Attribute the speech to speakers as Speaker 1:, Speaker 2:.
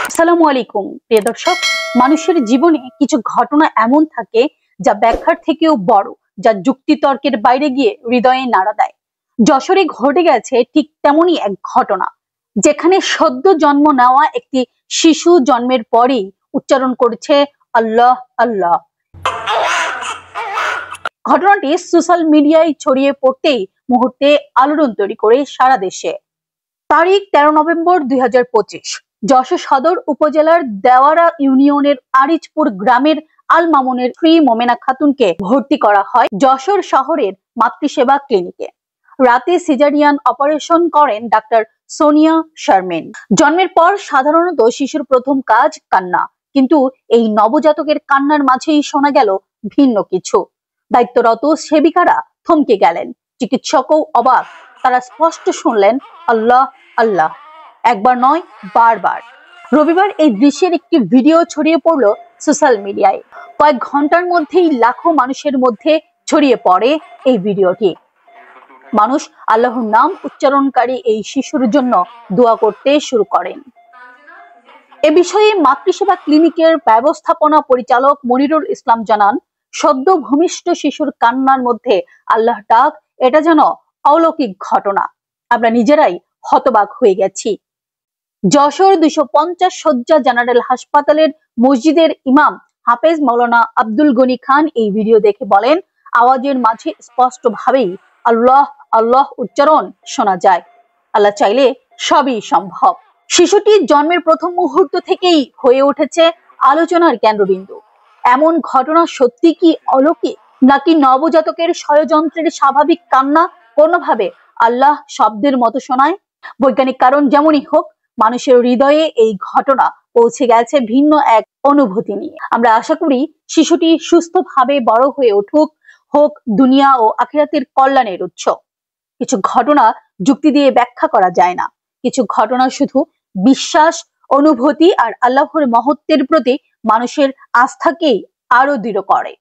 Speaker 1: আসসালামু আলাইকুম প্রিয় দর্শক। মানুষের জীবনে কিছু ঘটনা এমন থাকে যা ব্যাখ্যার থেকেও বড়, যা যুক্তিতর্কের বাইরে গিয়ে হৃদয়ে নাড়া দেয়। যশোরে ঘটে গেছে ঠিক তেমনই এক ঘটনা, যেখানে সদ্য জন্ম নেওয়া একটি শিশু জন্মের পরেই উচ্চারণ করছে আল্লাহ আল্লাহ। ঘটনাটি সোশ্যাল মিডিয়ায় ছড়িয়ে পড়তেই মুহূর্তে আলোড়ন তৈরি করে সারা দেশে। তারিখ 13 নভেম্বর 2025। যশোর সদর উপজেলার দেওয়ারা ইউনিয়নের আরিজপুর গ্রামের আল মামুনের স্ত্রী মোমেনা খাতুনকে ভর্তি করা হয় যশোর শহরের মাতৃসেবা ক্লিনিকে। রাতে সিজারিয়ান অপারেশন করেন ডাক্তার সোনিয়া শারমিন। জন্মের পর সাধারণত শিশুর প্রথম কাজ কান্না, কিন্তু এই নবজাতকের কান্নার মাঝেই শোনা গেল ভিন্ন কিছু। দায়িত্বরত সেবিকারা থমকে গেলেন, চিকিৎসকও অবাক। তারা স্পষ্ট শুনলেন আল্লাহ আল্লাহ, একবার নয় বারবার। রবিবার এই দৃশ্যের একটি ভিডিও ছড়িয়ে পড়ল সোশ্যাল মিডিয়ায়। কয়েক ঘন্টার মধ্যেই লাখো মানুষের মধ্যে ছড়িয়ে পড়ে এই ভিডিওটি। মানুষ আল্লাহর নাম উচ্চারণকারী এই শিশুর জন্য দোয়া করতে শুরু করেন। এ বিষয়ে মাতৃসেবা ক্লিনিকের ব্যবস্থাপনা পরিচালক মনিরুল ইসলাম জানান, সদ্য ভূমিষ্ঠ শিশুর কান্নার মধ্যে আল্লাহ ডাক, এটা যেন অলৌকিক ঘটনা। আমরা নিজেরাই হতবাক হয়ে গেছি। যশোর 250 শয্যা জেনারেল হাসপাতালের মসজিদের ইমাম হাফেজ মাওলানা আব্দুল গনি খান এই ভিডিও দেখে বলেন, আওয়াজের মাঝে স্পষ্ট ভাবেই আল্লাহ আল্লাহ উচ্চারণ শোনা যায়। আল্লাহ চাইলে সবই সম্ভব। শিশুটি জন্মের প্রথম মুহূর্ত থেকেই হয়ে উঠেছে আলোচনার কেন্দ্রবিন্দু। এমন ঘটনা সত্যি কি অলৌকিক, নাকি নবজাতকের ষড়যন্ত্রের স্বাভাবিক কান্না কোনোভাবে আল্লাহ শব্দের মতো শোনায়? বৈজ্ঞানিক কারণ যেমনই হোক, মানুষের হৃদয়ে এই ঘটনা পৌঁছে গেছে ভিন্ন এক অনুভূতি নিয়ে। আমরা আশা করি শিশুটি সুস্থভাবে বড় হয়ে উঠুক, হোক দুনিয়া ও আখিরাতের কল্যাণের উৎস। কিছু ঘটনা যুক্তি দিয়ে ব্যাখ্যা করা যায় না, কিছু ঘটনা শুধু বিশ্বাস, অনুভূতি আর আল্লাহর মহত্বের প্রতি মানুষের আস্থাকেই আরো দৃঢ় করে।